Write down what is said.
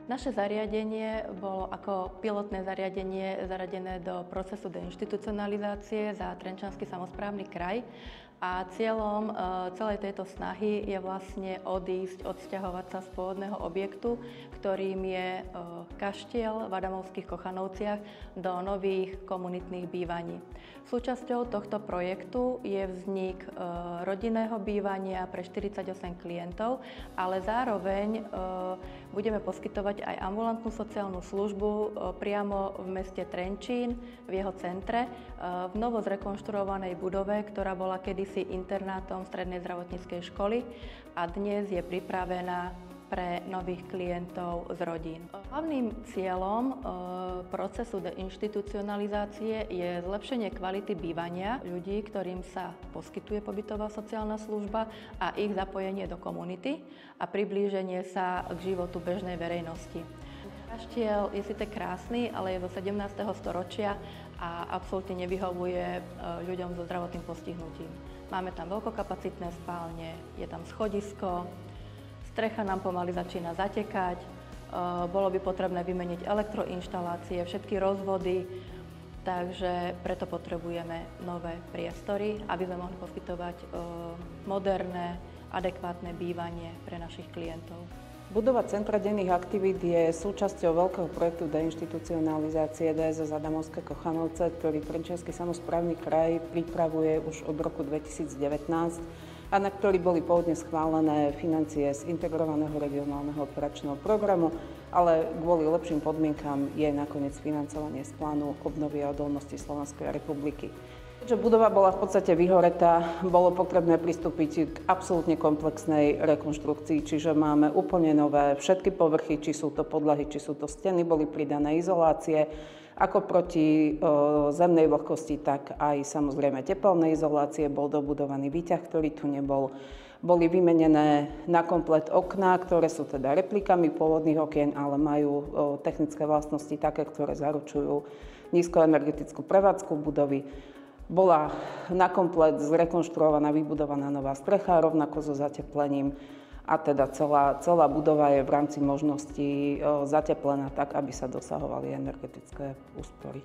Naše zariadenie bolo ako pilotné zariadenie zaradené do procesu deinštitucionalizácie za Trenčanský samosprávny kraj a cieľom celej tejto snahy je vlastne odsťahovať sa z pôvodného objektu, ktorým je kaštiel v Adamovských Kochanovciach, do nových komunitných bývaní. Súčasťou tohto projektu je vznik rodinného bývania pre 48 klientov, ale zároveň budeme poskytovať aj ambulantnú sociálnu službu priamo v meste Trenčín, v jeho centre, v novo zrekonštruovanej budove, ktorá bola kedysi internátom Strednej zdravotníckej školy a dnes je pripravená pre nových klientov z rodín. Hlavným cieľom procesu deinštitucionalizácie je zlepšenie kvality bývania ľudí, ktorým sa poskytuje pobytová sociálna služba a ich zapojenie do komunity a priblíženie sa k životu bežnej verejnosti. Kaštiel je síce krásny, ale je zo 17. storočia a absolútne nevyhovuje ľuďom so zdravotným postihnutím. Máme tam veľkokapacitné spálne, je tam schodisko, strecha nám pomaly začína zatekať, bolo by potrebné vymeniť elektroinštalácie, všetky rozvody, takže preto potrebujeme nové priestory, aby sme mohli poskytovať moderné, adekvátne bývanie pre našich klientov. Budova Centra denných aktivít je súčasťou veľkého projektu deinštitucionalizácie DSS Adamovské Kochanovce, ktorý Trenčiansky samosprávny kraj pripravuje už od roku 2019 a na ktorý boli pôvodne schválené financie z integrovaného regionálneho operačného programu, ale kvôli lepším podmienkam je nakoniec financovanie z plánu obnovy a odolnosti Slovenskej republiky. Keďže budova bola v podstate vyhoretá, bolo potrebné pristúpiť k absolútne komplexnej rekonštrukcii, čiže máme úplne nové všetky povrchy, či sú to podlahy, či sú to steny, boli pridané izolácie, ako proti zemnej vlhkosti, tak aj samozrejme tepelnej izolácie, bol dobudovaný výťah, ktorý tu nebol. Boli vymenené na komplet okná, ktoré sú teda replikami pôvodných okien, ale majú technické vlastnosti také, ktoré zaručujú nízkoenergetickú prevádzku budovy. Bola na komplet zrekonštruovaná, vybudovaná nová strecha, rovnako so zateplením. A teda celá budova je v rámci možností zateplená tak, aby sa dosahovali energetické úspory.